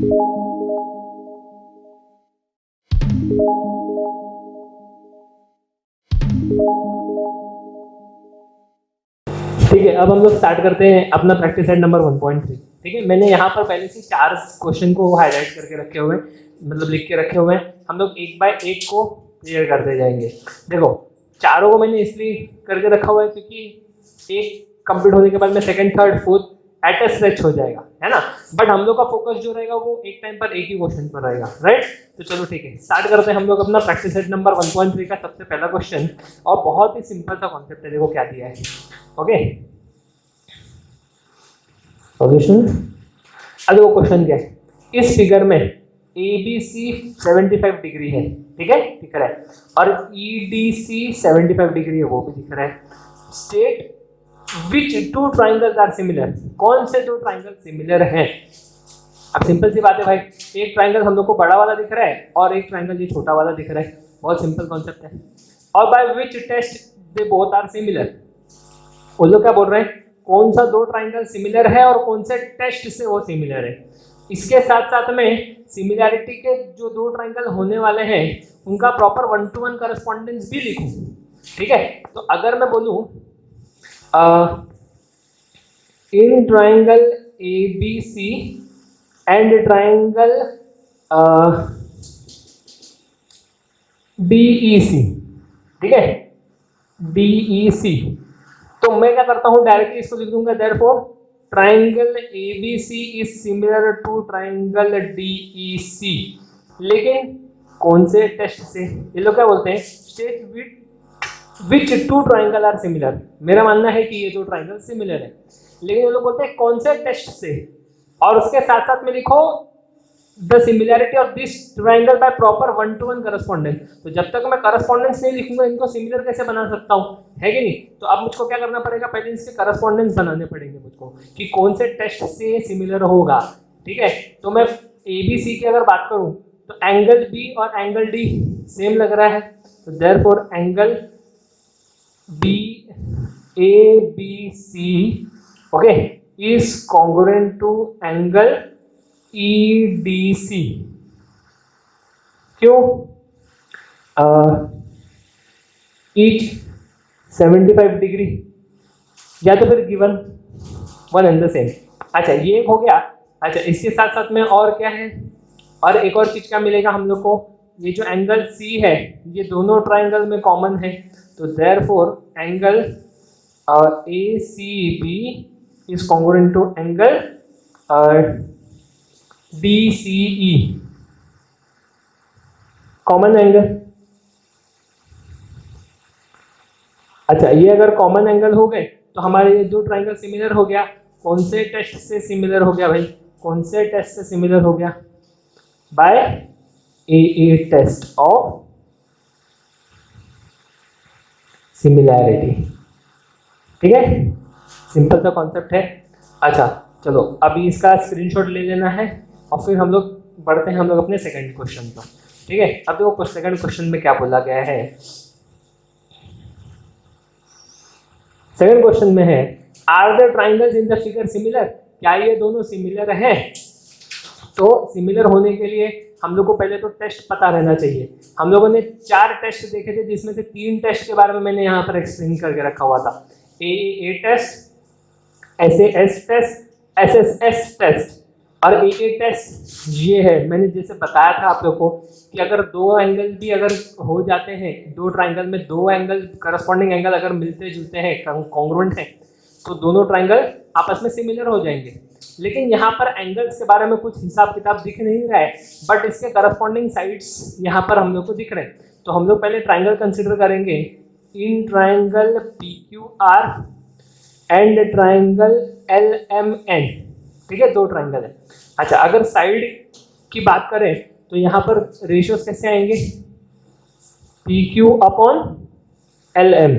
ठीक है, अब हम लोग स्टार्ट करते हैं अपना प्रैक्टिस सेट नंबर 1.3। ठीक है, मैंने यहाँ पर पहले से 4 क्वेश्चन को हाईलाइट करके रखे हुए हैं, मतलब लिख के रखे हुए हैं। हम लोग एक बाय एक को क्लियर करते जाएंगे। देखो, चारों को मैंने इसलिए करके रखा हुआ है क्योंकि एक कंप्लीट होने के बाद में second, third, fourth at a stretch हो जाएगा, है ना। बट हम लोग का फोकस जो रहेगा वो एक टाइम पर एक ही क्वेश्चन पर रहेगा, राइट। तो चलो ठीक है, स्टार्ट करते हैं हम लोग अपना प्रैक्टिस सेट नंबर 1.3 का सबसे पहला क्वेश्चन। और बहुत ही सिंपल सा कॉन्सेप्ट है, देखो क्या दिया है। Okay, solution. अब वो क्वेश्चन क्या है, इस फिगर में ABC 75 डिग्री है, ठीक है, दिख रहा है, और EDC 75 डिग्री है, वो भी दिख रहा है। State which two triangles are similar, कौन से दो ट्राइंगल सिमिलर हैं। अब सिंपल सी बात है भाई, एक ट्राइंगल हम लोग को बड़ा वाला दिख रहा है और एक ट्राइंगल ये छोटा वाला दिख रहा है, बहुत सिंपल कॉन्सेप्ट है। और by which test they both are similar, वो लोग क्या बोल रहे हैं, कौन सा दो ट्राइंगल सिमिलर है और कौन से टेस्ट से वो सिमिलर है। इसके साथ साथ में सिमिलैरिटी के जो दो ट्राइंगल होने वाले हैं उनका प्रॉपर 1-to-1 करस्पॉन्डेंस भी लिखूं। ठीक है, तो अगर मैं बोलूं इन triangle ABC and triangle DEC, ठीक है, DEC, तो मैं क्या करता हूं, डायरेक्टली इसको लिख दूंगा, therefore triangle ABC is similar to triangle DEC। लेकिन कौन से टेस्ट से, ये लोग क्या बोलते हैं, state which two triangle are similar. मेरा मानना है कि ये दो ट्राइंगल सिमिलर है, लेकिन ये लोग बोलते हैं कौन से टेस्ट से, और उसके साथ साथ में लिखो the similarity of this triangle by proper 1-to-1 correspondence. तो जब तक मैं करस्पॉन्डेंस नहीं लिखूंगा इनको सिमिलर कैसे बना सकता हूं, है कि नहीं। तो अब मुझको क्या करना पड़ेगा, पहले इसके करस्पॉन्डेंस बनाने पड़ेंगे मुझको कि कौन से टेस्ट से सिमिलर होगा। ठीक है, तो मैं ABC की अगर बात करूं तो एंगल B और एंगल D सेम लग रहा है, तो therefore angle ABC okay is congruent to angle EDC। क्यों, ईच 75 डिग्री, या तो फिर given one and the same. अच्छा, ये एक हो गया। अच्छा, इसके साथ साथ में और क्या है, और एक और चीज क्या मिलेगा हम लोग को, ये जो एंगल C है ये दोनों ट्राइंगल में कॉमन है, तो therefore angle ACB is congruent to angle DCE, common angle. अच्छा, ये अगर कॉमन एंगल हो गए तो हमारे ये दो ट्राइंगल सिमिलर हो गया। कौन से टेस्ट से सिमिलर हो गया भाई, कौन से टेस्ट से सिमिलर हो गया, by AA test of similarity. ठीक है, सिंपल सा कॉन्सेप्ट है। अच्छा चलो, अभी इसका स्क्रीनशॉट ले लेना है और फिर हम लोग बढ़ते हैं हम लोग अपने सेकंड क्वेश्चन पर। ठीक है, अब देखो सेकंड क्वेश्चन में क्या बोला गया है। सेकंड क्वेश्चन में है, are the triangles in the figure similar, क्या ये दोनों सिमिलर हैं। तो सिमिलर होने के लिए हम लोग को पहले तो टेस्ट पता रहना चाहिए। हम लोगों ने 4 टेस्ट देखे थे, जिसमें से 3 टेस्ट के बारे में मैंने यहाँ पर एक्सप्लेन करके रखा हुआ था। AAA test, SAS test, SSS test और AA टेस्ट। ये है, मैंने जैसे बताया था आप लोग को कि अगर दो एंगल भी अगर हो जाते हैं, दो ट्राइंगल में दो एंगल करस्पॉन्डिंग एंगल अगर मिलते जुलते हैं, कॉन्ग्रुएंट हैं, तो दोनों ट्राइंगल आपस में सिमिलर हो जाएंगे। लेकिन यहाँ पर एंगल्स के बारे में कुछ हिसाब किताब दिख नहीं रहा है, बट इसके करस्पॉन्डिंग साइड्स यहाँ पर हम लोग को दिख रहे हैं। तो हम लोग पहले ट्राइंगल कंसिडर करेंगे, in triangle PQR and triangle LMN। ठीक है, दो ट्राइंगल है। अच्छा, अगर साइड की बात करें तो यहाँ पर रेशियोज कैसे आएंगे, PQ upon LM,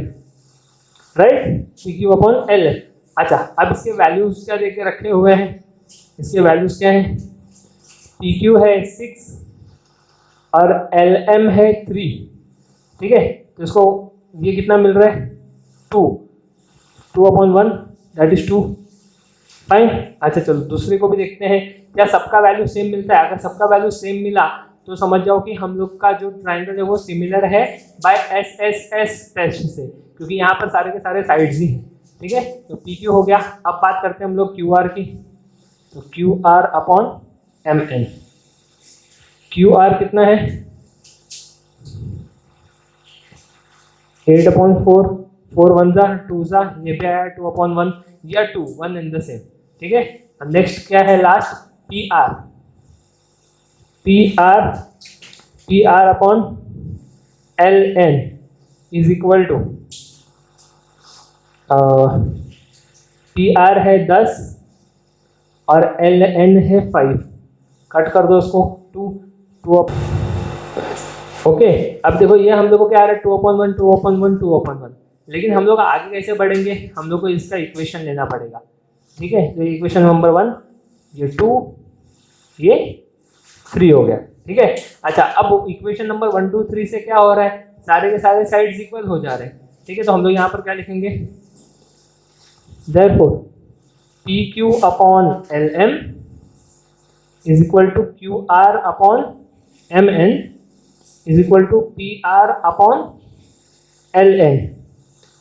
right, PQ upon LM। अच्छा, अब इसके वैल्यूज क्या देके रखे हुए हैं, इसके वैल्यूज क्या है, PQ है 6 और LM है 3। ठीक है, तो इसको ये कितना मिल रहा है, 2 अपॉन 1 दैट इज 2। फाइन। अच्छा चलो, दूसरे को भी देखते हैं क्या सबका वैल्यू सेम मिलता है? अगर सबका वैल्यू सेम मिला तो समझ जाओ कि हम लोग का जो ट्राइंगल है वो सिमिलर है by S S S test से, क्योंकि यहाँ पर सारे के सारे साइड्स ही हैं। ठीक है, तो पी क्यू हो गया। अब बात करते हैं हम लोग क्यू आर की। तो Q R upon M N, Q R कितना है 8/4, 4 1 जा 2 जा, ये भी आया 2/1 या 2 1 इन द सेम। ठीक है, नेक्स्ट क्या है last P R, P R, P R upon L N is equal to, P R है 10 और एल एन है 5, कट कर दो उसको 2 2। ओके, अब देखो ये हम लोग को क्या आ रहा है 2/1 2/1 2/1, लेकिन हम लोग आगे कैसे बढ़ेंगे, हम लोग को इसका इक्वेशन लेना पड़ेगा। ठीक है, तो इक्वेशन नंबर 1 ये 2 ये 3 हो गया। ठीक है, अच्छा अब इक्वेशन नंबर 1 2 3 से क्या हो रहा है, सारे के सारे साइड्स इक्वल हो जा रहे हैं। ठीक है, तो हम लोग यहाँ पर क्या लिखेंगे, therefore PQ upon LM is equal to QR upon MN is equal to PR upon LN।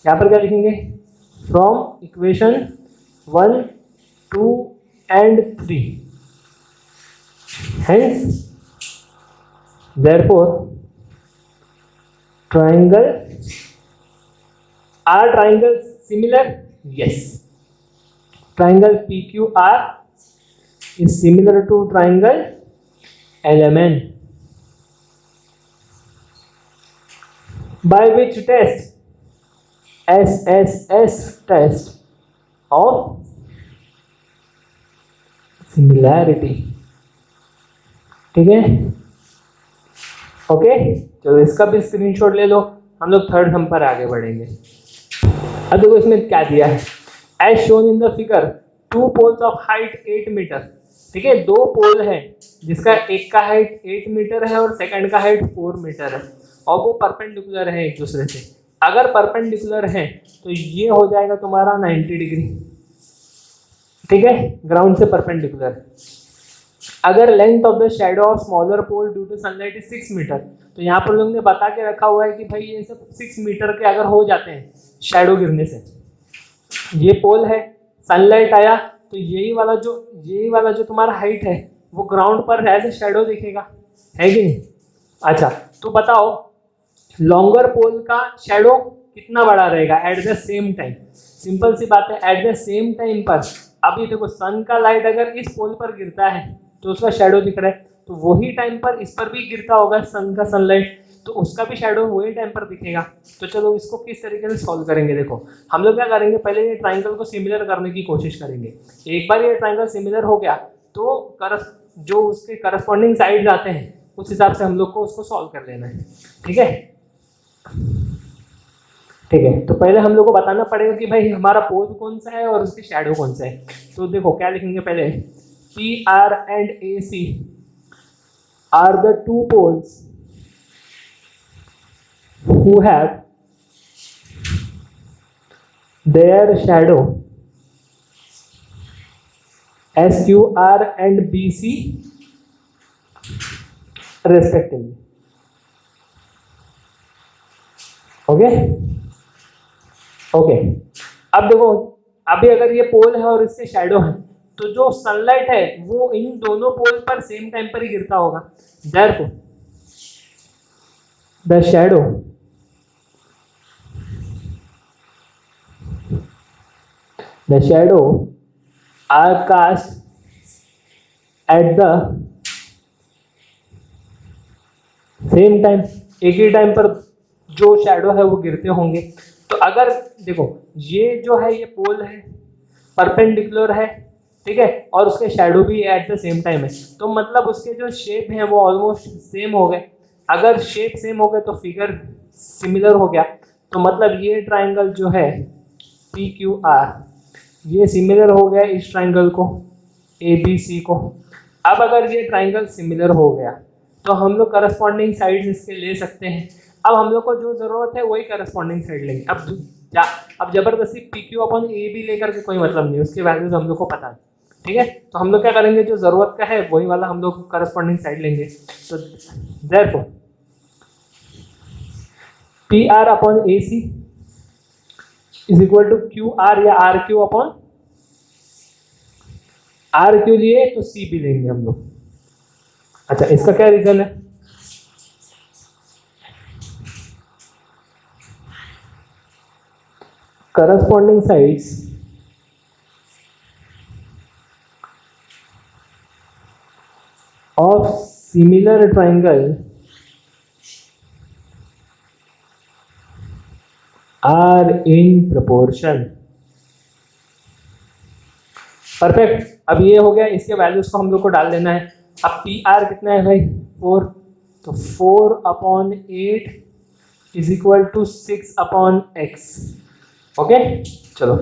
यहाँ पर क्या लिखेंगे, from equation 1 2 and 3, hence therefore triangle, are triangles similar? Yes, triangle PQR is similar to triangle LMN. By which test? SSS test of similarity. ठीक है, okay, चलो इसका भी screenshot ले लो, हम लोग थर्ड सम पर आगे बढ़ेंगे। अब देखो इसमें क्या दिया है, as shown in the figure 2 poles of height 8 metre. ठीक है, 2 पोल है जिसका एक का हाइट 8 मीटर है और सेकंड का हाइट 4 मीटर है, और वो परपेंडिकुलर है एक दूसरे से। अगर परपेंडिकुलर है तो ये हो जाएगा तुम्हारा 90 डिग्री। ठीक है, ग्राउंड से परपेंडिकुलर। अगर length of the shadow of smaller pole due to sunlight is 6 metre, तो यहाँ पर लोग ने बता के रखा हुआ है कि भाई ये सब 6 मीटर के अगर हो जाते हैं शैडो गिरने से, ये पोल है, सनलाइट आया तो यही वाला जो तुम्हारा हाइट है वो ग्राउंड पर एज ए शैडो दिखेगा, है कि नहीं? अच्छा, तो बताओ लॉन्गर पोल का शैडो कितना बड़ा रहेगा at the same time? Simple सी बात है, एट द सेम टाइम पर अभी देखो सन का लाइट अगर इस पोल पर गिरता है तो उसका शैडो दिख रहा है, तो वही टाइम पर इस पर भी गिरता होगा सन का सनलाइट, तो उसका भी शैडो वही टाइम पर दिखेगा। तो चलो इसको किस तरीके से सॉल्व करेंगे। देखो हम लोग क्या करेंगे, पहले ये ट्राइंगल को सिमिलर करने की कोशिश करेंगे। एक बार ये ट्राइंगल सिमिलर हो गया तो जो उसके करस्पॉन्डिंग साइड्स आते हैं उस हिसाब से हम लोग को उसको सॉल्व कर लेना है। ठीक है, ठीक है, तो पहले हम लोग को बताना पड़ेगा कि भाई हमारा पोल कौन सा है और उसकी शैडो कौन सा है। तो देखो क्या लिखेंगे, पहले PR and AC are the 2 poles who have their shadow SQR and BC respectively. Okay okay, अब देखो अभी अगर ये पोल है और इससे शैडो है तो जो सनलाइट है वो इन दोनों पोल पर सेम टाइम पर ही गिरता होगा। Therefore the shadow are cast at the same time, एक ही टाइम पर जो शैडो है वो गिरते होंगे। तो अगर देखो ये जो है ये पोल है परपेंडिकुलर है, ठीक है, और उसके शैडो भी एट द सेम टाइम है, तो मतलब उसके जो शेप हैं वो ऑलमोस्ट सेम हो गए। अगर शेप सेम हो गए तो फिगर सिमिलर हो गया, तो मतलब ये ट्राइंगल जो है PQR ये सिमिलर हो गया इस ट्राइंगल को ABC को। अब अगर ये ट्राइंगल सिमिलर हो गया तो हम लोग करस्पॉन्डिंग साइड्स इसके ले सकते हैं। अब हम लोग को जो ज़रूरत है वही करस्पॉन्डिंग साइड लेंगे। अब जबरदस्ती PQ अपॉन AB लेकर के कोई मतलब नहीं, उसके वैल्यूज हम लोग को पता है। ठीक है, तो हम लोग क्या करेंगे, जो जरूरत का है वही वाला हम लोग करस्पॉन्डिंग साइड लेंगे। तो therefore P R upon A C is equal to Q R या R Q upon R Q लिए तो सी भी लेंगे हम लोग। अच्छा, इसका क्या रीजन है, corresponding sides of similar triangle are in proportion। Perfect, अब ये हो गया, इसके वैल्यूज को हम लोग को डाल देना है। अब पी आर कितना है भाई 4, तो 4 upon 8 is equal to 6 upon X. Okay, चलो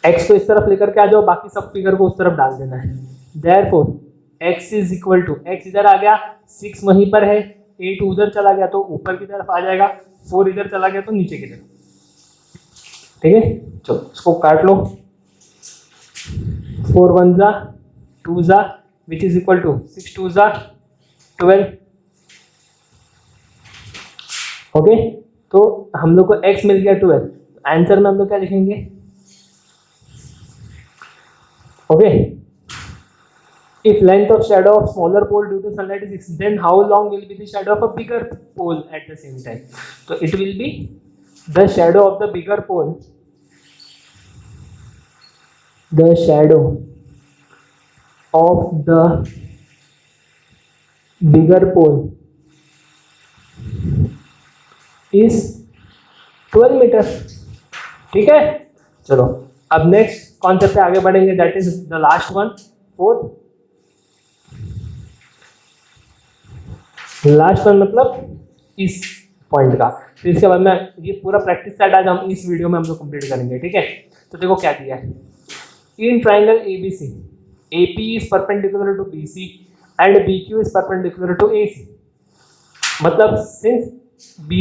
एक्स को इस तरफ लेकर के आ जाओ, बाकी सब फिगर को उस तरफ डाल देना है। Therefore x is equal to, X इधर आ गया, 6 वहीं पर है, 8 उधर चला गया तो ऊपर की तरफ आ जाएगा, 4 इधर चला गया तो नीचे की तरफ। ठीक है, चलो इसको काट लो, 4 1 जा 2 जा विच इज इक्वल टू 6 2 जा 12। ओके, तो हम लोग को x मिल गया 12। आंसर में हम लोग क्या लिखेंगे, okay, if length of shadow of smaller pole due to sunlight is 6, then how long will be the shadow of a bigger pole at the same time? So it will be the shadow of the bigger pole, the shadow of the bigger pole is 12 metre. ठीक है, चलो अब next concept पे आगे बढ़ेंगे, that is the last one, fourth. Last one मतलब इस point का, फिर इसके बाद में ये पूरा प्रैक्टिस सेट आज हम इस वीडियो में हम लोग कंप्लीट करेंगे। ठीक है, तो देखो क्या दिया है, in triangle ABC AP is perpendicular to BC and BQ is perpendicular to AC। मतलब since B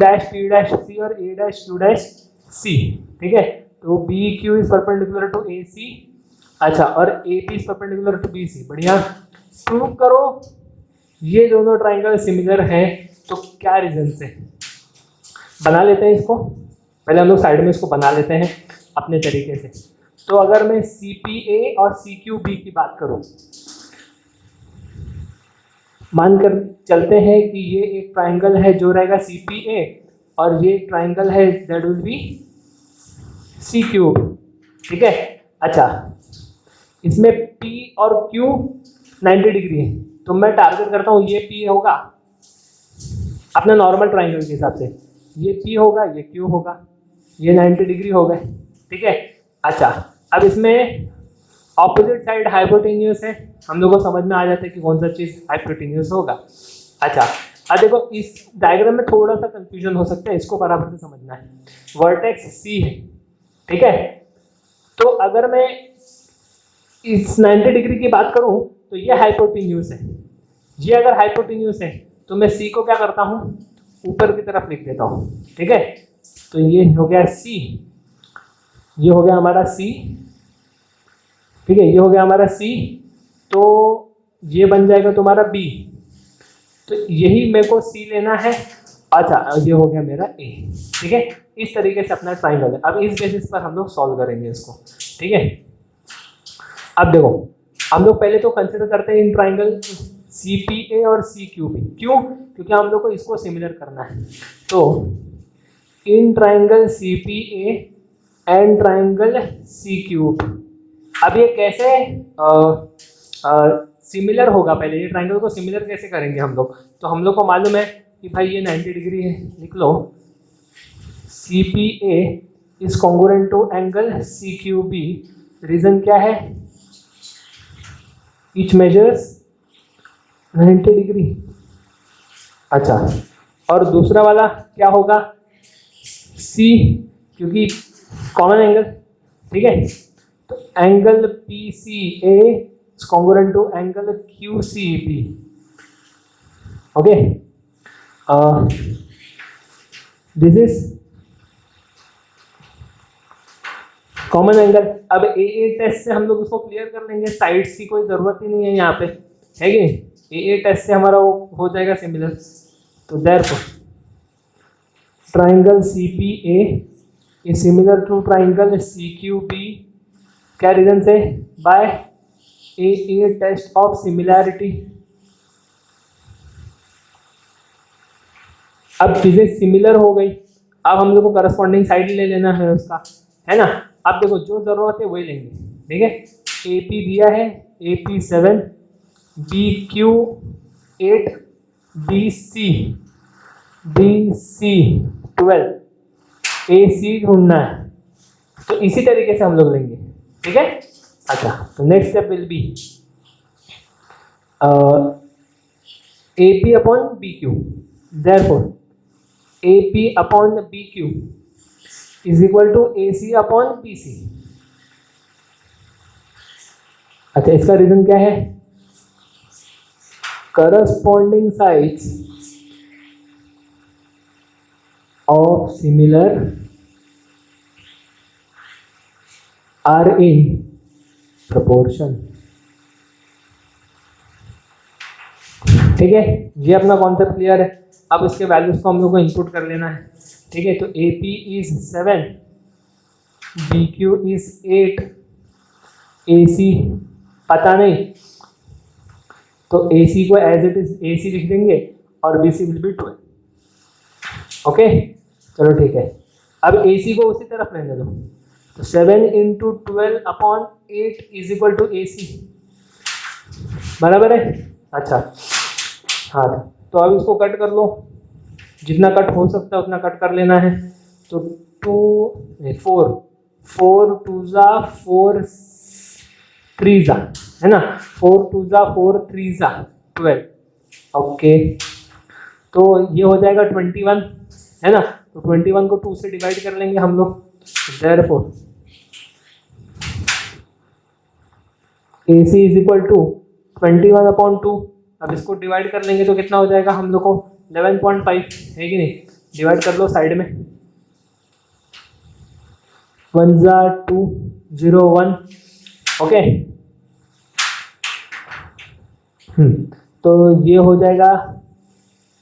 dash P dash C और A dash Q dash C, ठीक है, तो BQ is perpendicular to AC। अच्छा, और AP is perpendicular to BC। बढ़िया, prove करो ये दोनों ट्राइंगल सिमिलर हैं, तो क्या रीजन से। बना लेते हैं इसको, पहले हम लोग साइड में इसको बना लेते हैं अपने तरीके से। तो अगर मैं CPA और CQB की बात करूं, मानकर चलते हैं कि ये एक ट्राइंगल है जो रहेगा CPA और ये ट्राइंगल है दैट विल बी CQ। ठीक है, अच्छा, इसमें P और Q 90 डिग्री है, तो मैं टारगेट करता हूँ ये P होगा अपना नॉर्मल ट्राइंगल के हिसाब से, ये P होगा, ये Q होगा, ये 90 डिग्री हो गए। ठीक है, अच्छा, अब इसमें ऑपोजिट साइड हाइपोटेन्यूस है, हम लोग को समझ में आ जाता है कि कौन सा चीज हाइपोटेन्यूस होगा। अच्छा, अब देखो इस डायग्राम में थोड़ा सा कंफ्यूजन हो सकता है, इसको बराबर से समझना है। वर्टेक्स C है, ठीक है, तो अगर मैं इस 90 डिग्री की बात करूं तो ये हाइपोटेन्यूस है, ये अगर हाइपोटेन्यूस है तो मैं C को क्या करता हूं, ऊपर की तरफ लिख देता हूं। ठीक है, तो ये हो गया C, ये हो गया हमारा C। ठीक है, ये हो गया हमारा C, तो ये बन जाएगा तुम्हारा B, तो यही मेरे को C लेना है। अच्छा, ये हो गया मेरा A। ठीक है, इस तरीके से अपना ट्राइंगल है। अब इस बेसिस पर हम लोग सॉल्व करेंगे इसको। ठीक है, अब देखो हम लोग पहले तो कंसिडर करते हैं इन ट्राइंगल CPA और CQB। क्यों? क्योंकि हम लोग को इसको सिमिलर करना है। तो in triangle CPA and triangle CQB, अब ये कैसे सिमिलर होगा, पहले ये ट्राइंगल को सिमिलर कैसे करेंगे हम लोग। तो हम लोग को मालूम है कि भाई ये 90 डिग्री है, लिख लो CPA is congruent to angle CQB। Reason क्या है, ईच मेजर्स 90 डिग्री। अच्छा, और दूसरा वाला क्या होगा, C, क्योंकि कॉमन एंगल। ठीक है, तो angle PCA is congruent to angle QCB। okay, this is common angle. अब ए टेस्ट से हम लोग उसको क्लियर कर लेंगे, साइड्स की कोई जरूरत ही नहीं है यहाँ पे, है कि नहीं। ए टेस्ट से हमारा वो हो जाएगा सिमिलर। तो therefore triangle CPA is similar to triangle CQB, क्या रीजन से? By A test of similarity. अब चीजें सिमिलर हो गई, अब हम लोग को करस्पॉन्डिंग साइड ले लेना है उसका, है ना। अब देखो जो जरूरत है वही लेंगे, ठीक है। AP दिया है AP 7, BQ 8, BC 12, AC ढूंढना है। तो इसी तरीके से हम लोग लेंगे, ठीक है। अच्छा, तो next step will be AP upon BQ, therefore AP upon BQ is equal to AC upon BC। अच्छा, इसका रीजन क्या है? Corresponding sides of similar are in proportion. ठीक है, ये अपना कॉन्सेप्ट क्लियर है। अब इसके वैल्यूज को हम लोग को इनपुट कर लेना है, ठीक है। तो AP is 7, BQ is 8, AC पता नहीं, तो AC को एज इट इज AC लिख देंगे और BC विल बी 12। ओके, चलो ठीक है। अब AC को उसी तरफ रहने दो, तो 7 into 12 upon 8 is equal to AC, बराबर है। अच्छा, हाँ, तो अब इसको कट कर लो, जितना कट हो सकता है उतना कट कर लेना है। तो 4 2 जा 4 3 जा, है ना, 4 2 जा 4 3 जा 12। ओके, तो ये हो जाएगा 21, है ना। तो 21 को 2 से डिवाइड कर लेंगे हम लोग, therefore AC is equal to 21 upon 2। अब इसको डिवाइड कर लेंगे तो कितना हो जाएगा हम लोग को? 11.5, है कि नहीं। डिवाइड कर लो साइड में, 1 जा 2 0 1। ओके, तो ये हो जाएगा,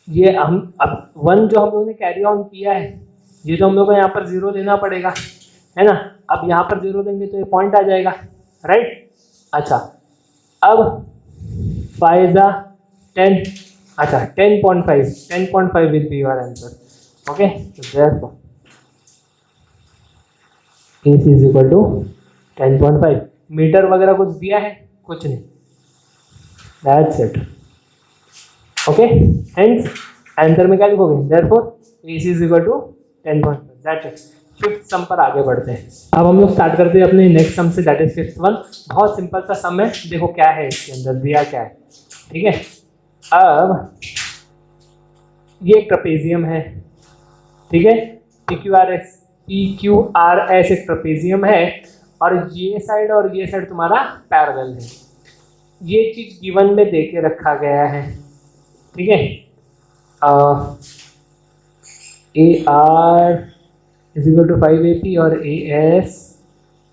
ये हम अब 1 जो हम लोगों ने कैरी ऑन किया है, ये तो हम लोग को यहाँ पर 0 लेना पड़ेगा, है ना। अब यहाँ पर 0 देंगे तो ये पॉइंट आ जाएगा, राइट। अच्छा, अब 5 जा 10, अच्छा 10.5 will be your answer. Okay, तो therefore AC is equal to 10.5। Metre वगैरह कुछ दिया है? कुछ नहीं, that's it. Okay, hence answer में क्या लिखोगे? Therefore AC is equal to 10.5, that's it. Fifth sum पर आगे बढ़ते हैं। अब हम लोग स्टार्ट करते हैं अपने नेक्स्ट सम से, दैट इज फिफ्थ वन। बहुत सिंपल सा सम है, देखो क्या है इसके अंदर, दिया क्या है, ठीक है। अब ये ट्रेपेजियम है, ठीक है, PQRS एक ट्रेपेजियम है, और ये साइड तुम्हारा पैरेलल है। ये चीज गिवन में देके रखा गया है, ठीक है। AR is equal to 5AP और AS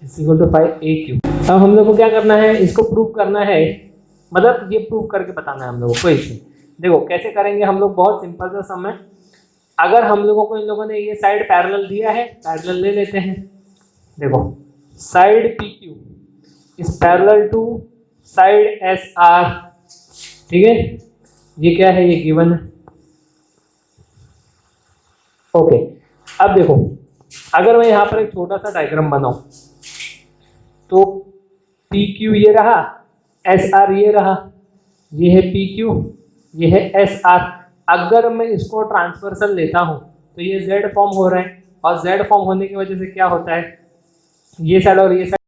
is equal to 5AQ। अब हम लोग को क्या करना है? इसको प्रूव करना है, मतलब ये प्रूव करके बताना है हम लोगों को। कोई इशू, देखो कैसे करेंगे हम लोग, बहुत सिंपल सा सम है। अगर हम लोगों को इन लोगों ने ये साइड पैरेलल दिया है, पैरेलल ले लेते हैं। देखो side PQ is parallel to side SR, ठीक है। ये क्या है? ये गिवन है। ओके, अब देखो अगर मैं यहाँ पर एक छोटा सा डायग्राम बनाऊं, तो PQ ये रहा, SR ये रहा, ये है PQ, ये है SR। अगर मैं इसको ट्रांसवर्सल लेता हूं तो ये Z फॉर्म हो रहा है, और Z फॉर्म होने की वजह से क्या होता है? ये साइड और ये साइड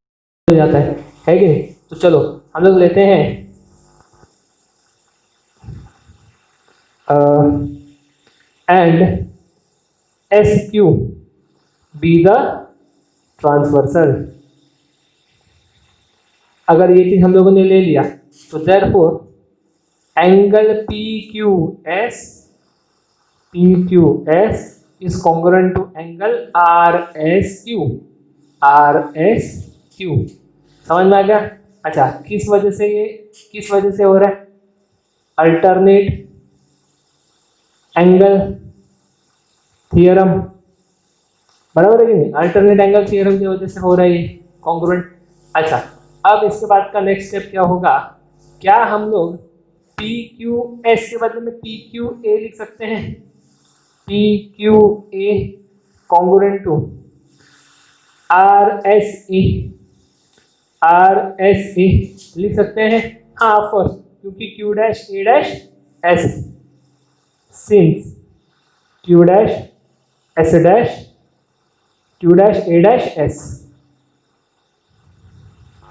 हो जाता है कि नहीं। तो चलो हम लोग लेते हैं and SQ be the transversal. अगर ये चीज हम लोगों ने ले लिया तो therefore angle PQS is congruent to angle RSQ, RSQ। समझ में आ गया? अच्छा, किस वजह से हो रहा है? अल्टरनेट एंगल थियरम, बराबर है कि नहीं? अल्टरनेट एंगल थियरम की वजह से हो रहा है कॉन्ग्रुएंट। अच्छा, अब इसके बाद का नेक्स्ट स्टेप क्या होगा? क्या हम लोग PQS के बदले में PQA लिख सकते हैं? PQA कॉन्ग्रुएंट टू RSA लिख सकते हैं? हाँ ऑफ कोर्स, क्योंकि Q dash A dash S, since Q dash S dash Q dash A dash S,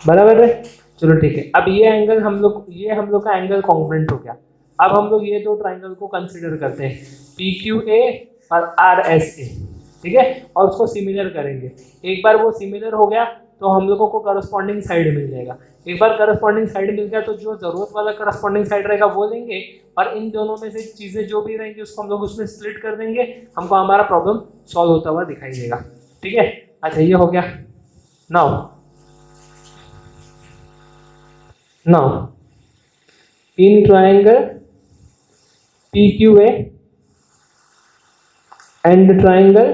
बराबर है। चलो ठीक है, अब ये एंगल हम लोग का एंगल कॉन्ग्रुएंट हो गया। अब हम लोग ये दो ट्राइंगल को कंसीडर करते हैं, PQA और RSA, ठीक है, और उसको सिमिलर करेंगे। एक बार वो सिमिलर हो गया तो हम लोगों को करस्पॉन्डिंग साइड मिल जाएगा। एक बार करस्पॉन्डिंग साइड मिल गया तो जो जरूरत वाला करस्पॉन्डिंग साइड रहेगा वो लेंगे, और इन दोनों में से चीजें जो भी रहेंगी उसको हम लोग उसमें स्प्लिट कर देंगे, हमको हमारा प्रॉब्लम सॉल्व होता हुआ दिखाई देगा। ठीक है, अच्छा ये हो गया। Now, in triangle PQA and triangle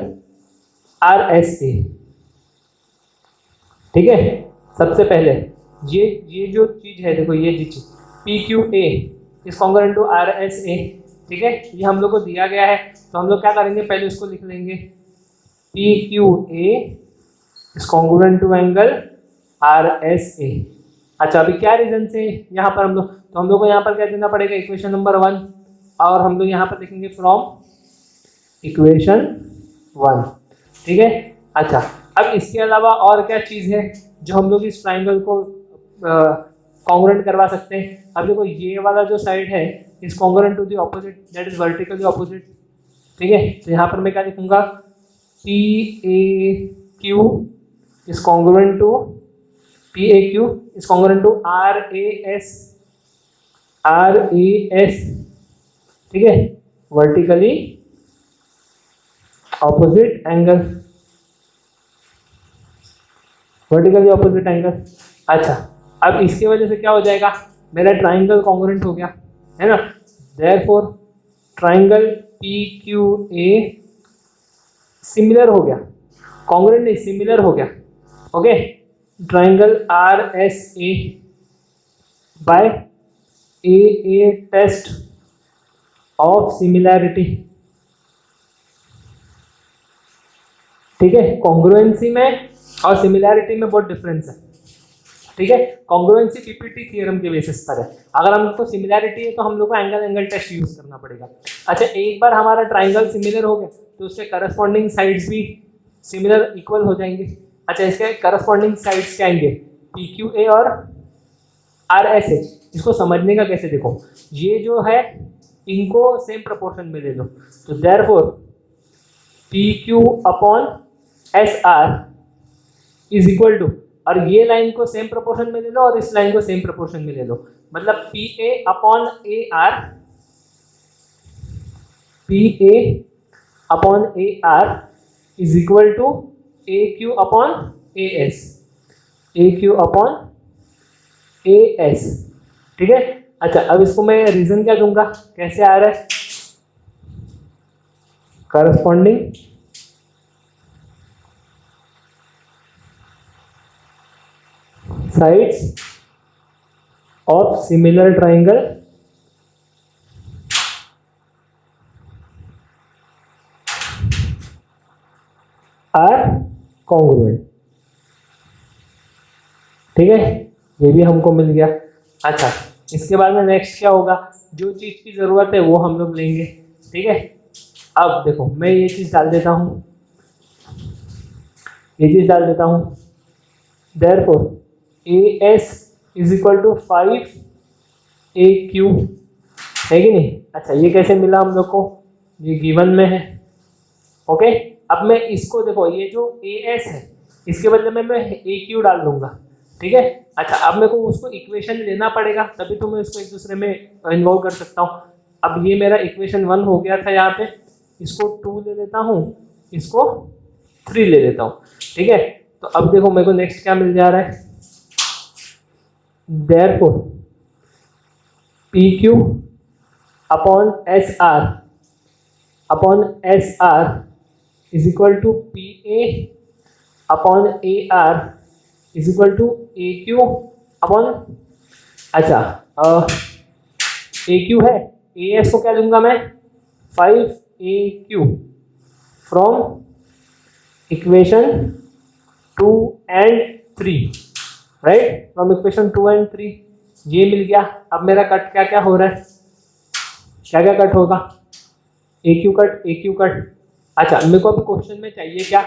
RSA, ठीक है, सबसे पहले ये जो चीज है, देखो ये चीज PQA is congruent to RSA, ठीक है, ये हम लोग को दिया गया है, तो हम लोग क्या करेंगे, पहले इसको लिख लेंगे PQA is congruent to angle RSA। अच्छा, अभी क्या रीजन से यहाँ पर हम लोग को यहाँ पर क्या देना पड़ेगा, इक्वेशन नंबर 1, और हम लोग यहाँ पर लिखेंगे फ्रॉम इक्वेशन 1, ठीक है। अच्छा, अब इसके अलावा और क्या चीज़ है जो हम लोग इस ट्राइंगल को कॉन्ग्रुएंट करवा सकते हैं? अब देखो ये वाला जो साइड है is congruent to the opposite, that is vertically opposite, ठीक है। तो यहाँ पर मैं क्या लिखूंगा, PAQ is congruent to RAS, ठीक है, वर्टिकली ऑपोजिट एंगल, अच्छा, अब इसकी वजह से क्या हो जाएगा, मेरा ट्राइंगल कॉन्ग्रुएंट हो गया, है ना। देयरफॉर ट्राइंगल PQA सिमिलर हो गया, कॉन्ग्रुएंट नहीं, सिमिलर हो गया, okay. Triangle RSA by AA test of similarity, ठीक है। कॉन्ग्रुएंसी में और सिमिलैरिटी में बहुत डिफरेंस है, ठीक है। कॉन्ग्रुएंसी पीपीटी थ्योरम के बेसिस पर है, अगर हमको सिमिलैरिटी है तो हम लोग को एंगल टेस्ट यूज करना पड़ेगा। अच्छा, एक बार हमारा ट्राइंगल सिमिलर हो गया तो उसके करस्पॉन्डिंग साइड्स भी सिमिलर इक्वल हो जाएंगे। अच्छा, इसके करस्पॉन्डिंग साइड्स क्या आएंगे, PQA और RSA। इसको समझने का कैसे, देखो ये जो है इनको सेम प्रोपोर्शन में ले लो, तो therefore PQ upon SR is equal to, और ये लाइन को सेम प्रोपोर्शन में ले लो और इस लाइन को सेम प्रोपोर्शन में ले लो, मतलब PA upon AR is equal to AQ upon AS, ठीक है। अच्छा, अब इसको मैं रीजन क्या दूंगा, कैसे आ रहा है, corresponding sides of similar triangle are congruent, ठीक है, ये भी हमको मिल गया। अच्छा, इसके बाद में नेक्स्ट क्या होगा, जो चीज की जरूरत है वो हम लोग लेंगे, ठीक है। अब देखो मैं ये चीज डाल देता हूं, therefore AS is equal to 5AQ, है कि नहीं। अच्छा, ये कैसे मिला हम लोग को, ये गिवन में है, ओके। अब मैं इसको देखो, ये जो AS है इसके बदले में मैं AQ डाल दूंगा, ठीक है। अच्छा, अब मेरे को उसको इक्वेशन लेना पड़ेगा, तभी तो मैं उसको एक दूसरे में इन्वॉल्व कर सकता हूँ। अब ये मेरा इक्वेशन 1 हो गया था, यहाँ पे इसको 2 ले लेता हूँ, इसको 3 ले लेता हूँ, ठीक है। तो अब देखो मेरे को नेक्स्ट क्या मिल जा रहा है, therefore P Q upon S R is equal to P A upon A R is equal to A Q upon, अच्छा ए क्यू है, ए एस को क्या लूंगा मैं 5AQ from equation 2 and 3, right, from equation 2 and 3 ये मिल गया। अब मेरा कट क्या क्या हो रहा है, क्या क्या कट होगा, AQ कट। अच्छा मेरे को अब क्वेश्चन में चाहिए क्या,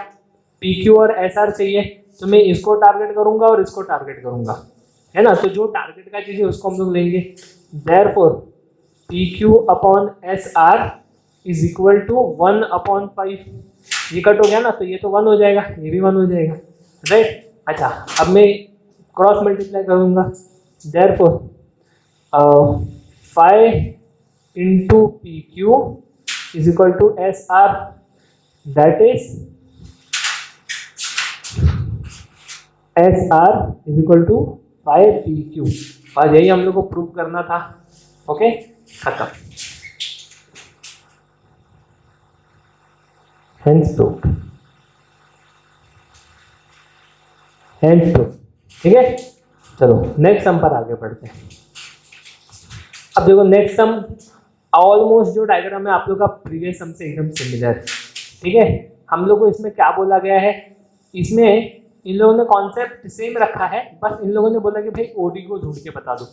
PQ और SR चाहिए, तो मैं इसको टारगेट करूंगा और इसको टारगेट करूंगा, है ना, तो जो टारगेट का चीज है उसको हम लोग लेंगे। Therefore PQ upon SR is equal to 1/5, ये कट हो गया ना, तो ये तो 1 हो जाएगा, ये भी 1 हो जाएगा, राइट। अच्छा अब मैं क्रॉस मल्टीप्लाई करूंगा, therefore 5 into PQ is equal to SR, that is SR is equal to 5PQ, और यही हम लोग को प्रूव करना था। ओके खत्म, हेंस प्रूव्ड, ठीक है। चलो नेक्स्ट सम पर आगे बढ़ते हैं। अब देखो नेक्स्ट सम ऑलमोस्ट जो डायग्राम है आप लोग का प्रीवियस सम से एकदम सिमिलर है, ठीक है। हम लोग को इसमें क्या बोला गया है, इसमें इन लोगों ने कॉन्सेप्ट सेम रखा है, बस इन लोगों ने बोला कि भाई ओडी को ढूंढ के बता दो,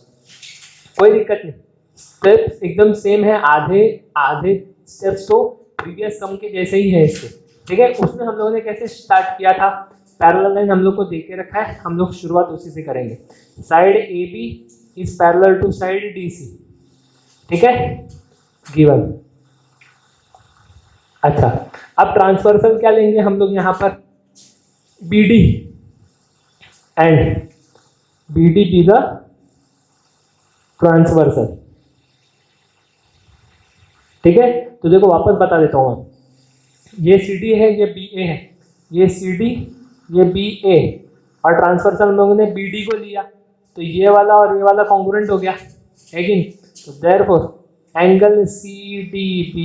कोई दिक्कत नहीं, स्टेप्स एकदम सेम है, आधे स्टेप्स तो प्रीवियस सम के जैसे ही है इसके, ठीक है। उसमें हम लोगों ने कैसे स्टार्ट किया था, पैरेलल लाइन हम लोग को दे के रखा है, हम लोग शुरुआत उसी से करेंगे। Side A B is parallel to side D C, ठीक है, गिवन। अच्छा अब ट्रांसवर्सल क्या लेंगे हम लोग यहाँ पर, BD and BD B the transversal, ठीक है। तो देखो वापस बता देता हूँ, ये CD है, ये BA है, ये CD, ये BA, और ट्रांसवर्सल हम लोगों ने BD को लिया, तो ये वाला और ये वाला कॉन्ग्रुएंट हो गया, है कि नहीं। तो therefore angle CDB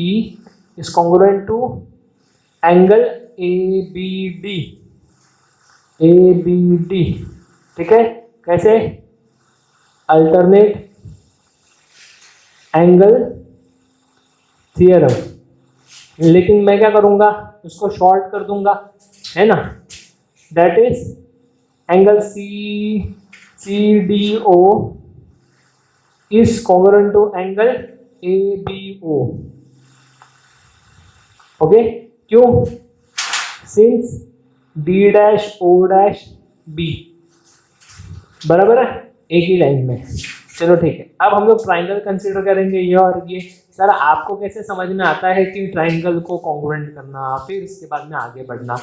is congruent to angle ABD, ठीक है। कैसे, अल्टरनेट एंगल थ्योरम, लेकिन मैं क्या करूंगा, उसको शॉर्ट कर दूंगा, है ना, that is angle CDO is congruent to angle ABO, okay. क्यों, सिंस D'O'B बराबर है एक ही लाइन में। चलो ठीक है, अब हम लोग ट्राइंगल कंसीडर करेंगे, ये और ये। सर आपको कैसे समझ में आता है कि ट्राइंगल को कॉन्ग्रुएंट करना, फिर इसके बाद में आगे बढ़ना।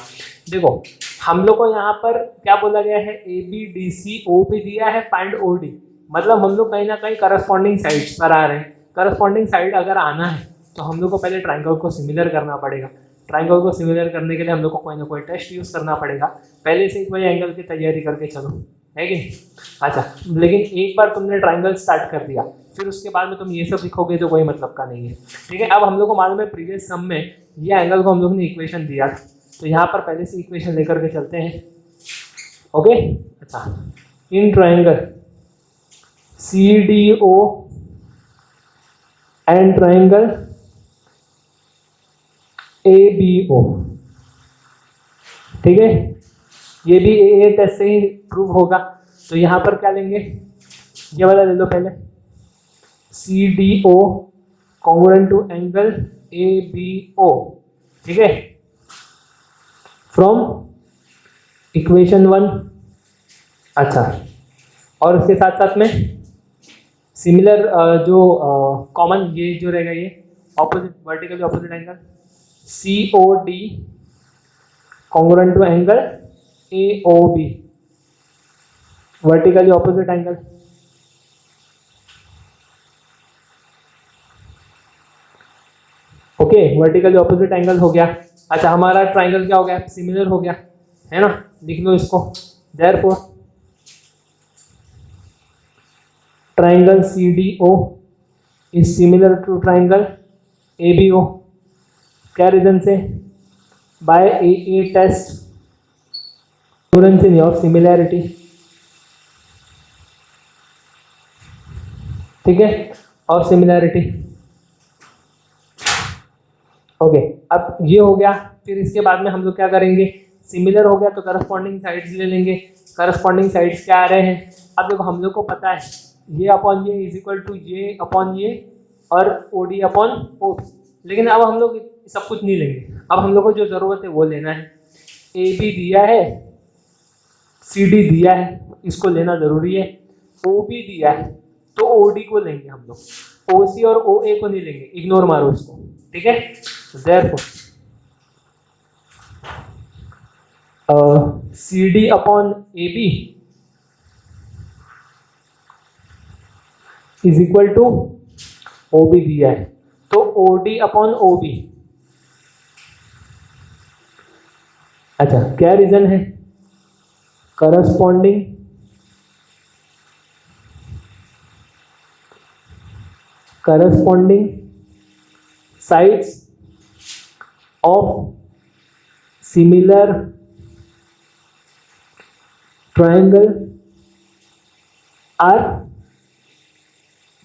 देखो हम लोग को यहाँ पर क्या बोला गया है, ABDC O भी दिया है, फाइंड OD, मतलब हम लोग कहीं ना कहीं करस्पॉन्डिंग साइड्स पर आ रहे हैं। करस्पॉन्डिंग साइड अगर आना है तो हम लोग को पहले ट्राइंगल को सिमिलर करना पड़ेगा। ट्राइंगल को सिमिलर करने के लिए हम लोग को कोई ना कोई टेस्ट यूज करना पड़ेगा, पहले से ही कोई एंगल की तैयारी करके चलो, है कि। अच्छा लेकिन एक बार तुमने ट्राइंगल स्टार्ट कर दिया, फिर उसके बाद में तुम ये सब लिखोगे तो कोई मतलब का नहीं है, ठीक है। अब हम लोग को मालूम है प्रीवियस सम में ये एंगल को हम लोग ने इक्वेशन दिया, तो यहाँ पर पहले से इक्वेशन लेकर के चलते हैं, ओके। अच्छा in triangle CDO and triangle ABO, ठीक है, ये भी AA टेस्ट से ही प्रूव होगा। तो यहाँ पर क्या लेंगे, ये वाला ले लो पहले, CDO congruent to angle ABO, ठीक है, फ्रॉम इक्वेशन 1। अच्छा और उसके साथ साथ में सिमिलर जो कॉमन ये जो रहेगा, ये opposite vertically opposite angle COD congruent to angle AOB, vertically opposite angle, okay, vertically opposite angle हो गया। अच्छा हमारा ट्राइंगल क्या हो गया, सिमिलर हो गया, है ना, लिख लो इसको। Therefore triangle CDO is similar to triangle ABO। क्या रीजन से? By AA test, of similarity. ठीक है, और सिमिलैरिटी। ओके, अब ये हो गया। फिर इसके बाद में हम लोग क्या करेंगे, सिमिलर हो गया तो करस्पॉन्डिंग साइड्स ले लेंगे। करस्पॉन्डिंग साइड्स क्या आ रहे हैं? अब देखो हम लोग को पता है ये अपॉन ये इज इक्वल टू ये अपॉन ये और OD अपॉन OB। लेकिन अब हम लोग सब कुछ नहीं लेंगे, अब हम लोग को जो जरूरत है वो लेना है। AB दिया है, CD दिया है, इसको लेना जरूरी है। OB दिया है तो OD को लेंगे हम लोग, OC और OA को नहीं लेंगे, इग्नोर मारो इसको। ठीक है, therefore CD upon AB is equal to OB दिया है तो OD अपॉन OB। अच्छा, क्या रीजन है? Corresponding sides of similar triangle are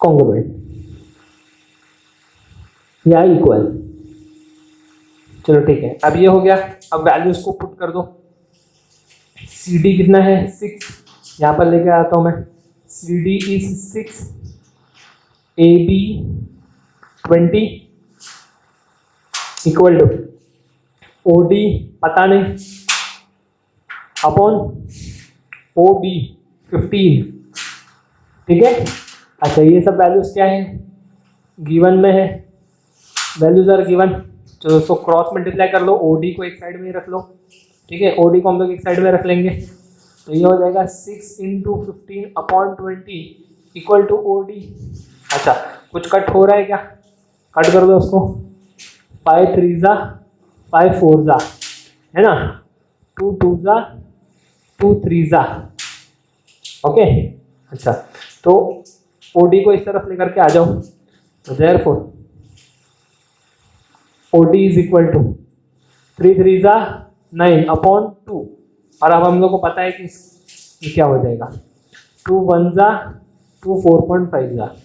congruent या इक्वल। चलो ठीक है, अब ये हो गया। अब वैल्यूज को पुट कर दो। CD कितना है? 6। यहां पर लेके आता हूं मैं। CD is 6, AB 20 equal to OD पता नहीं अपॉन OB 15। ठीक है, अच्छा ये सब वैल्यूज क्या है? गिवन में है, वैल्यूज आर गिवन। चलो उसको क्रॉस मल्टीप्लाई कर लो, OD को एक साइड में ही रख लो। ठीक है, OD को हम लोग एक साइड में रख लेंगे तो ये हो जाएगा 6 × 15 अपॉन 20 इक्वल टू OD। अच्छा, कुछ कट हो रहा है क्या? कट कर दो उसको। 5 3 जा 5 4 जा, है ना, 2 2 जा 2 3 जा। ओके, अच्छा तो OD को इस तरफ लेकर के आ जाओ। तो therefore OD is equal to 3 3 जा 9 अपॉन 2। और अब हम लोग को पता है कि ये क्या हो जाएगा, 2 1 जा 2 4.5 जा।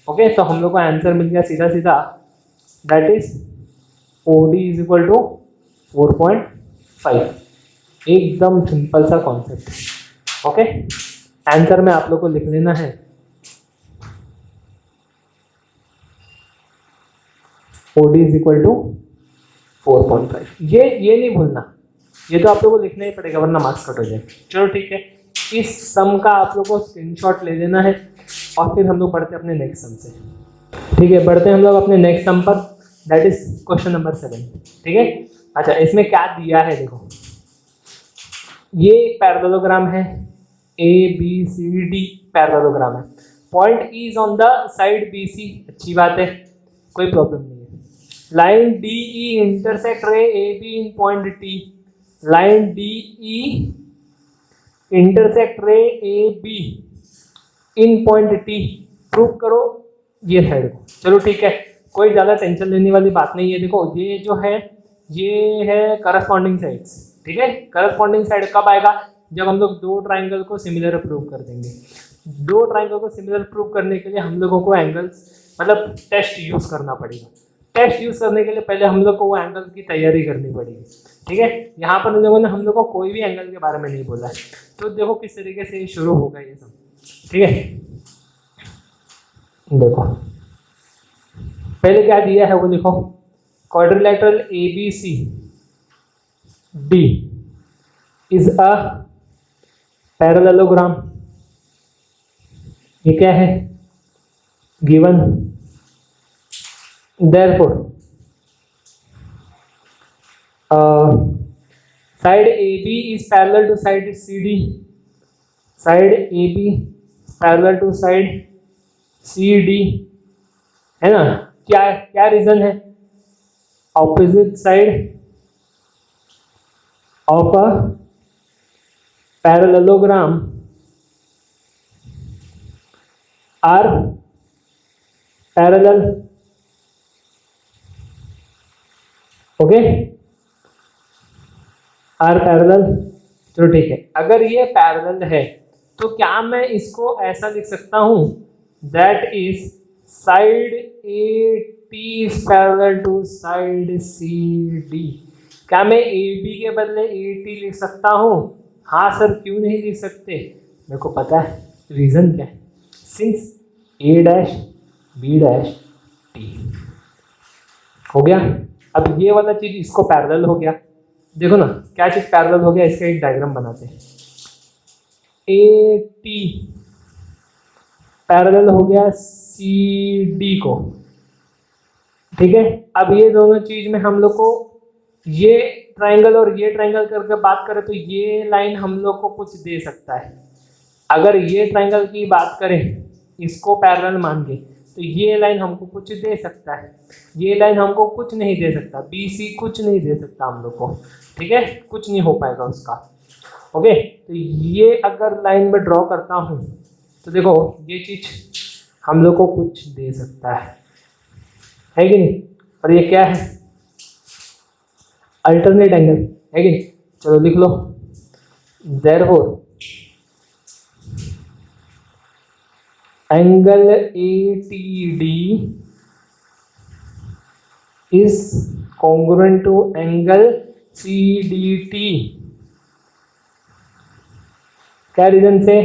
ओके, तो हम लोग को आंसर मिल गया सीधा सीधा, that is OD is equal to 4.5। एकदम सिंपल सा कॉन्सेप्ट। ओके, आंसर में आप लोग को लिख लेना है OD इज इक्वल टू 4.5। ये नहीं भूलना, ये तो आप लोगों को लिखना ही पड़ेगा वरना मार्क्स कट हो जाए। चलो ठीक है, इस सम का आप लोग को स्क्रीनशॉट ले लेना है और फिर हम लोग बढ़ते हैं अपने नेक्स्ट सम से। ठीक है, बढ़ते हैं हम लोग अपने नेक्स्ट सम पर, दैट इज क्वेश्चन नंबर 7। ठीक है, अच्छा इसमें क्या दिया है देखो, ये एक पैरेललोग्राम है, ABCD पैरेललोग्राम है। Point E is on the side BC, अच्छी बात है, कोई प्रॉब्लम नहीं है। Line DE intersect ray AB in point T। Line DE intersect ray AB in point T। Prove करो ये साइड को। चलो ठीक है, कोई ज़्यादा टेंशन लेने वाली बात नहीं है। देखो ये जो है ये है करस्पॉन्डिंग साइड्स। ठीक है, करस्पॉन्डिंग साइड कब आएगा? जब हम लोग दो ट्राइंगल को सिमिलर प्रूव कर देंगे। दो ट्राइंगल को सिमिलर प्रूव करने के लिए हम लोगों को एंगल्स मतलब टेस्ट यूज करना पड़ेगा। टेस्ट यूज करने के लिए पहले हम लोग को वो एंगल की तैयारी करनी पड़ेगी। ठीक है, यहाँ पर उन लोगों ने हम लोग को कोई भी एंगल के बारे में नहीं बोला है, तो देखो किस तरीके से शुरू होगा ये सब। ठीक है, देखो पहले क्या दिया है वो लिखो, quadrilateral ABC D is a parallelogram. ये क्या है? Given. Therefore side AB is parallel to side CD. Side AB parallel to side CD, है ना? क्या क्या रीजन है? Opposite side of a parallelogram are parallel, okay, are parallel. तो ठीक है, अगर ये पैरेलल है तो क्या मैं इसको ऐसा लिख सकता हूं, that is side A T is parallel to side C D. क्या मैं ए बी के बदले ए टी लिख सकता हूं? हाँ सर, क्यों नहीं लिख सकते? मेरे को पता है रीजन क्या है, since A dash B dash T. हो गया। अब ये वाला चीज इसको पैरेलल हो गया। देखो ना क्या चीज पैरेलल हो गया, इसका एक डायग्राम बनाते हैं। ए टी पैरेलल हो गया सी डी को, ठीक है। अब ये दोनों चीज में हम लोग को ये ट्रायंगल और ये ट्रायंगल करके बात करें तो ये लाइन हम लोग को कुछ दे सकता है। अगर ये ट्रायंगल की बात करें इसको पैरेलल मान के, तो ये लाइन हमको कुछ दे सकता है, ये लाइन हमको कुछ नहीं दे सकता, बी सी कुछ नहीं दे सकता हम लोग को, ठीक है, कुछ नहीं हो पाएगा उसका। ओके, तो ये अगर लाइन में ड्रॉ करता हूँ तो देखो ये चीज हम लोग को कुछ दे सकता है कि नहीं? और ये क्या है? अल्टरनेट एंगल है कि नहीं? चलो लिख लो, therefore angle ATD is congruent to angle CDT। क्या रीजन से?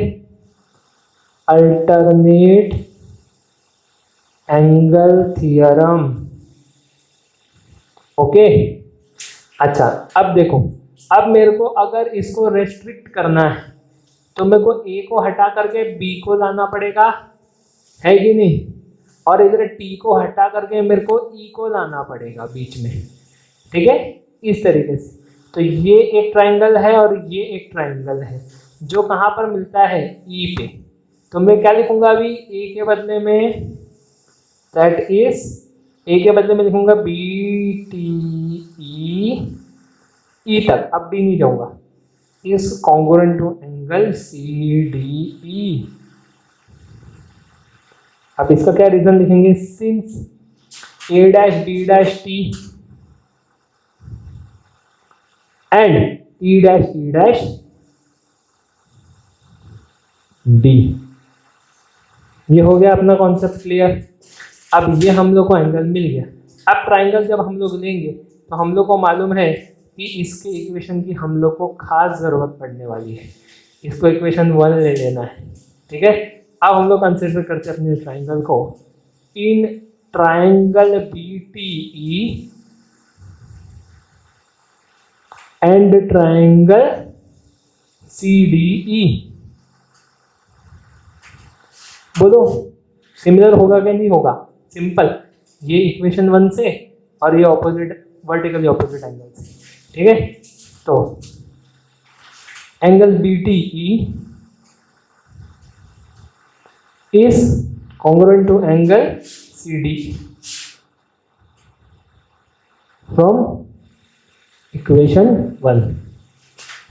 Alternate angle theorem. ओके, अच्छा अब देखो, अब मेरे को अगर इसको रेस्ट्रिक्ट करना है तो मेरे को ए को हटा करके बी को लाना पड़ेगा, है कि नहीं? और इधर टी को हटा करके मेरे को ई को लाना पड़ेगा बीच में, ठीक है, इस तरीके से। तो ये एक ट्रायंगल है और ये एक ट्रायंगल है जो कहाँ पर मिलता है? ई पे। तो मैं क्या लिखूंगा अभी? ए के बदले में, दैट इज ए के बदले में लिखूंगा बी टी ई तक, अब बी नहीं जाऊंगा, is congruent to angle C D E. अब इसका क्या रीजन लिखेंगे? Since A dash B dash T and E dash E dash D. ये हो गया अपना कॉन्सेप्ट क्लियर। अब ये हम लोग को एंगल मिल गया। अब ट्राइंगल जब हम लोग लेंगे तो हम लोग को मालूम है कि इसके इक्वेशन की हम लोग को खास ज़रूरत पड़ने वाली है। इसको इक्वेशन 1 ले लेना है, ठीक है। अब हम लोग कंसिडर करते हैं अपने ट्राइंगल को। In triangle BTE and triangle CDE, बोलो सिमिलर होगा कि नहीं होगा? सिंपल, ये इक्वेशन 1 से और ये ऑपोजिट, वर्टिकली ऑपोजिट एंगल से, ठीक है। तो angle BTE is congruent to angle CDE from equation 1,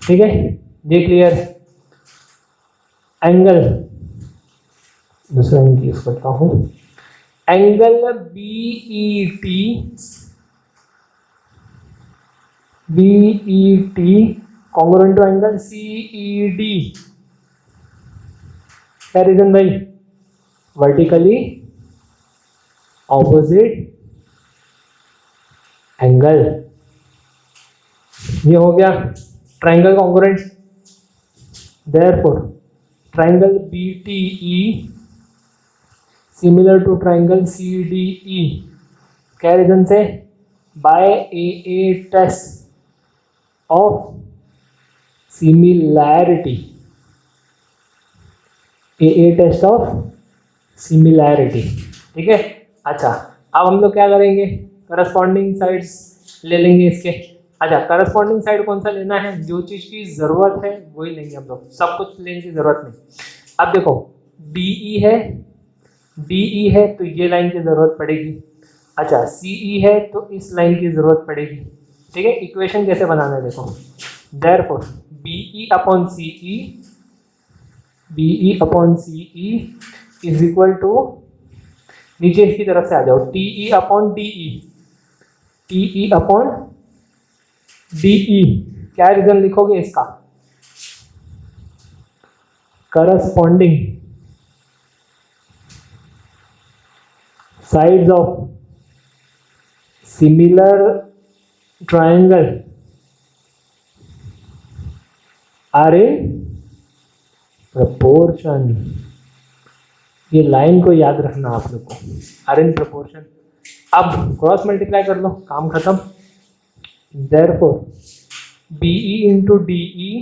ठीक है। ये क्लियर? एंगल दूसरा यूज करता हूं, angle BET congruent to angle CED। क्या रीजन भाई? Vertically opposite angle. ये हो गया triangle congruent. Therefore triangle BTE similar to triangle CDE। क्या रीजन से? By AA test of similarity, AA test of similarity, ठीक है। अच्छा, अब हम लोग क्या करेंगे? करस्पॉन्डिंग साइड्स ले लेंगे इसके। अच्छा, करस्पॉन्डिंग साइड कौन सा लेना है? जो चीज़ की ज़रूरत है वही लेंगे हम लोग, सब कुछ लेने की ज़रूरत नहीं। अब देखो DE है तो ये लाइन की ज़रूरत पड़ेगी। अच्छा, CE है तो इस लाइन की ज़रूरत पड़ेगी, ठीक है। इक्वेशन कैसे बनाना है देखो। Therefore BE upon CE, BE upon CE is equal to, नीचे इसकी तरफ से आ जाओ, TE upon DE, TE upon DE। क्या रीजन लिखोगे इसका? Corresponding sides of similar triangle are in proportion. ये लाइन को याद रखना आप लोग को, आर इन प्रपोर्शन। अब क्रॉस मल्टीप्लाई कर लो, काम खत्म। Therefore BE into DE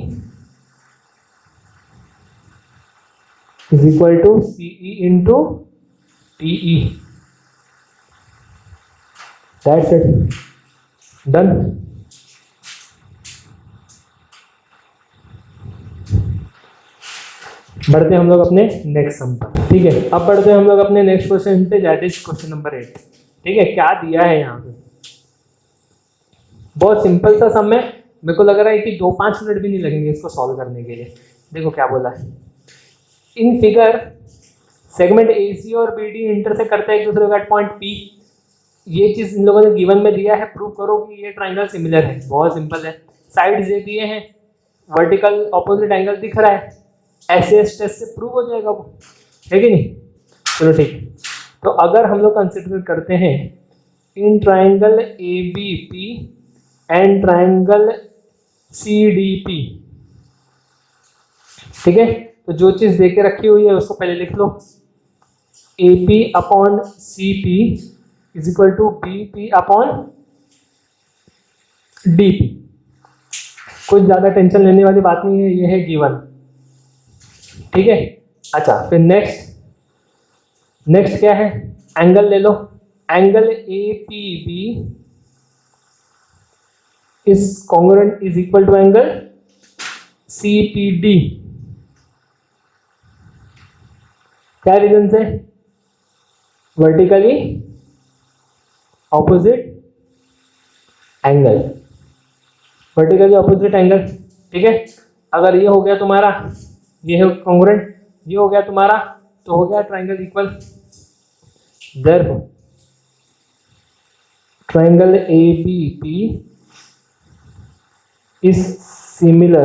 is equal to CE into TE। That's it, done. बढ़ते हैं हम लोग अपने नेक्स्ट सम पर, ठीक है। अब बढ़ते हैं हम लोग अपने नेक्स्ट क्वेश्चन पे, दैट इज क्वेश्चन नंबर 8, ठीक है। क्या दिया है यहाँ पे? बहुत सिंपल सा सम है, मेरे को लग रहा है कि 2-5 मिनट भी नहीं लगेंगे इसको सॉल्व करने के लिए। देखो क्या बोला है, इन फिगर सेगमेंट AC और BD इंटरसेक्ट करते हैं एक दूसरे का एट पॉइंट P। ये चीज इन लोगों ने गिवन में दिया है, प्रूव करो कि ये ट्राइंगल सिमिलर है। बहुत सिंपल है, साइड्स दे दिए हैं, वर्टिकल ऑपोजिट एंगल दिख रहा है, ऐसे टेस्ट से प्रूव हो जाएगा वो, है कि नहीं? चलो ठीक। तो अगर हम लोग कंसिडर करते हैं in triangle ABP and triangle CDP, ठीक है। तो जो चीज दे के रखी हुई है उसको पहले लिख लो, AP upon CP is equal to BP upon DP। कुछ ज्यादा टेंशन लेने वाली बात नहीं है, ये है गिवन, ठीक है। अच्छा, फिर नेक्स्ट क्या है? एंगल ले लो, angle APB is congruent is equal to angle CPD। क्या रीजन से? Vertically opposite angle, vertically opposite angle, ठीक है। अगर ये हो गया तुम्हारा, ये है कॉन्ग्रुएंट, ये हो गया तुम्हारा, तो हो गया triangle equal. Therefore triangle ABP is similar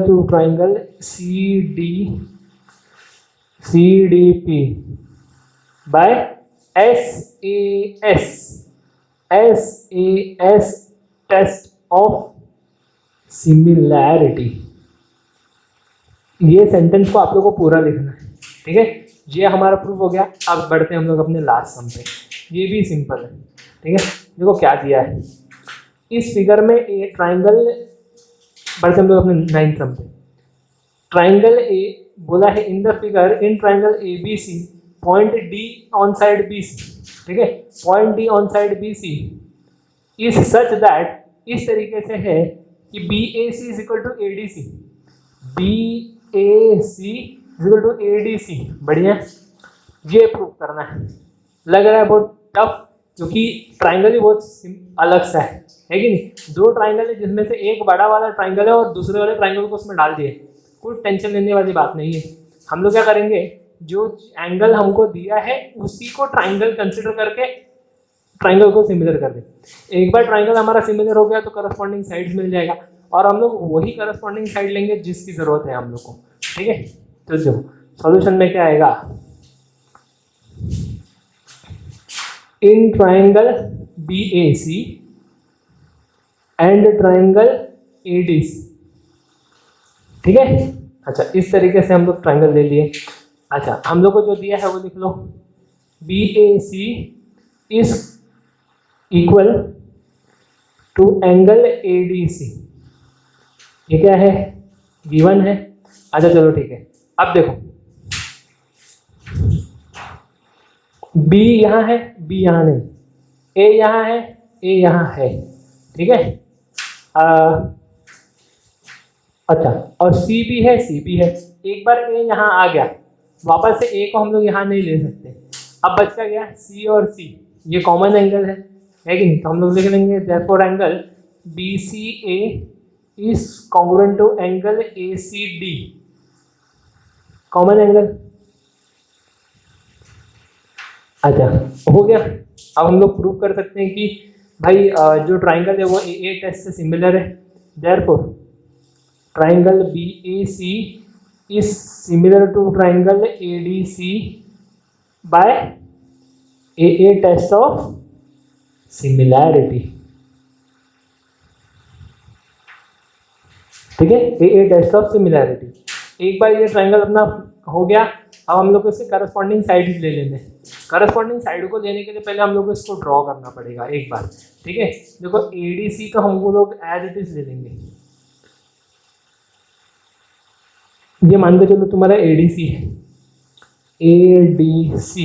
to triangle CDP by SAS test of similarity। ये सेंटेंस को आप लोगों को पूरा लिखना है, ठीक है। ये हमारा प्रूफ हो गया। अब बढ़ते हैं हम लोग अपने लास्ट सम पे, ये भी सिंपल है, ठीक है। देखो क्या दिया है इस फिगर में, ए ट्राइंगल, बढ़ते हम लोग अपने 9th सम पे। ट्राइंगल ए बोला है in the figure in triangle ABC point D on side BC, ठीक है। Point D on side BC is such that, इस तरीके से है कि BAC is equal to ADC, BAC is equal to ADC। बढ़िया, ये प्रूव करना है। लग रहा है बहुत टफ, क्योंकि ट्राइंगल ही बहुत अलग सा है कि नहीं। 2 ट्राइंगल है जिसमें से एक बड़ा वाला ट्राइंगल है और दूसरे वाले ट्राइंगल को उसमें डाल दिए, कोई टेंशन लेने वाली बात नहीं है। हम लोग क्या करेंगे, जो एंगल हमको दिया है उसी को ट्राइंगल कंसिडर करके ट्राइंगल को सिमिलर कर दे। एक बार ट्राइंगल हमारा सिमिलर हो गया तो करस्पॉन्डिंग साइड्स मिल जाएगा, और हम लोग वही करस्पॉन्डिंग साइड लेंगे जिसकी जरूरत है हम लोग को, ठीक है। तो जो सॉल्यूशन में क्या आएगा, in triangle BAC and triangle ADC, ठीक है। अच्छा, इस तरीके से हम लोग ट्राइंगल ले लिए। अच्छा, हम लोग को जो दिया है वो लिख लो, BAC is equal to angle ADC। ये क्या है, गिवन है। अच्छा चलो ठीक है, अब देखो B यहाँ है, B यहाँ नहीं, A यहाँ है, A यहाँ है, ठीक है। अच्छा, और C भी है, C भी है। एक बार A यहाँ आ गया, वापस से A को हम लोग यहाँ नहीं ले सकते। अब बच गया C और C, ये कॉमन एंगल है कि नहीं। तो हम लोग लिख लेंगे therefore angle BCA is congruent to angle ACD, common angle. अच्छा हो गया। अब हम लोग प्रूव कर सकते हैं कि भाई जो ट्राइंगल है वो AA टेस्ट से सिमिलर है, therefore triangle BAC is similar to triangle ADC by AA test of similarity। ठीक है, AA टेस्ट ऑफ सिमिलैरिटी। एक बार ये ट्राइंगल अपना हो गया, अब हम लोग को इससे करस्पॉन्डिंग साइड ले लेने। करस्पॉन्डिंग साइड को लेने के लिए पहले हम लोग को इसको ड्रॉ करना पड़ेगा एक बार। ठीक है, देखो ADC तो हम लोग एज इट इज ले लेंगे। ये मान के चलो तुम्हारा ADC है, ADC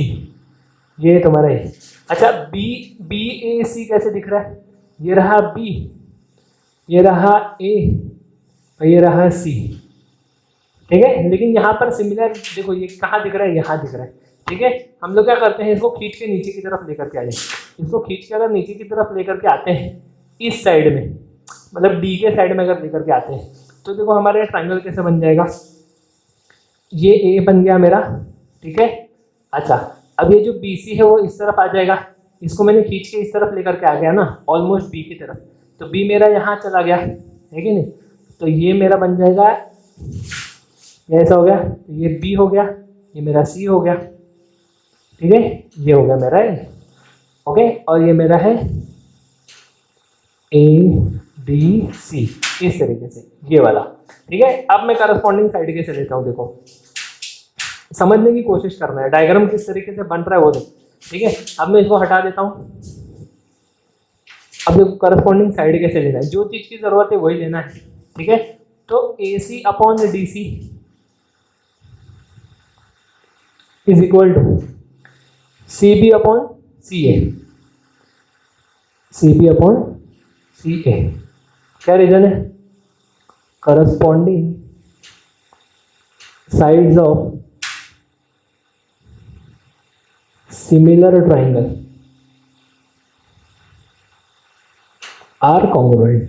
ये तुम्हारा है। अच्छा BAC कैसे दिख रहा है? ये रहा B, ये रहा A और ये रहा C। ठीक है, लेकिन यहाँ पर सिमिलर देखो ये कहाँ दिख रहा है? यहाँ दिख रहा है। ठीक है, हम लोग क्या करते हैं, इसको खींच के नीचे की तरफ लेकर के आ जाए। इसको खींच के अगर नीचे की तरफ लेकर के आते हैं इस साइड में, मतलब D के साइड में अगर लेकर के आते हैं, तो देखो हमारे ट्राइंगल कैसे बन जाएगा। ये A बन गया मेरा। ठीक है, अच्छा अब ये जो BC है वो इस तरफ आ जाएगा। इसको मैंने खींच के इस तरफ लेकर के आ गया ना, ऑलमोस्ट B की तरफ, तो B मेरा यहाँ चला गया है कि नहीं। तो ये मेरा बन जाएगा, ये ऐसा हो गया, तो ये B हो गया, ये मेरा C हो गया। ठीक है, ये हो गया मेरा है। ओके, और ये मेरा है ABC इस तरीके से, ये वाला। ठीक है, अब मैं करस्पॉन्डिंग साइड के से लेता हूँ। देखो समझने की कोशिश करना है, डायग्राम किस तरीके से बन रहा है वो देख। ठीक है, अब मैं इसको हटा देता हूँ। अब देखो करस्पॉन्डिंग साइड कैसे लेना है, जो चीज की जरूरत है वही लेना है। ठीक है, तो AC upon DC is equal to CB upon CA, CB upon CA। क्या रीजन है? Corresponding sides of similar triangle are congruent.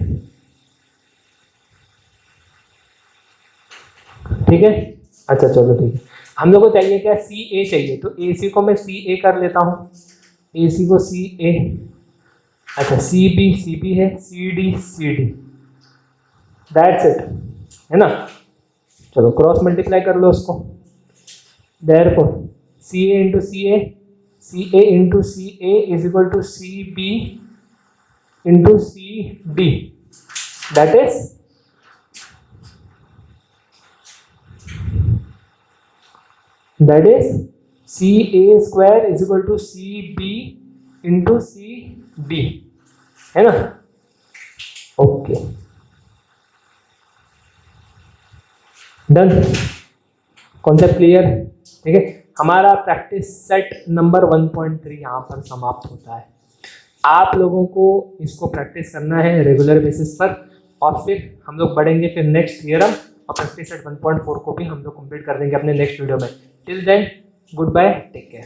ठीक है, अच्छा चलो ठीक है, हम लोग को चाहिए क्या? CA चाहिए, तो AC को मैं CA कर लेता हूँ, AC को CA। अच्छा CB है, CD, दैट्स इट, है ना। चलो क्रॉस मल्टीप्लाई कर लो उसको, therefore CA into CA is equal to CB into CD, that is CA square is equal to CB into CD, है ना। Okay done, concept clear. ठीक है, हमारा प्रैक्टिस सेट नंबर 1.3 यहाँ पर समाप्त होता है। आप लोगों को इसको प्रैक्टिस करना है रेगुलर बेसिस पर, और फिर हम लोग बढ़ेंगे फिर नेक्स्ट थियरम, और प्रैक्टिस सेट 1.4 को भी हम लोग कंप्लीट कर देंगे अपने नेक्स्ट वीडियो में। Till then good bye, take care.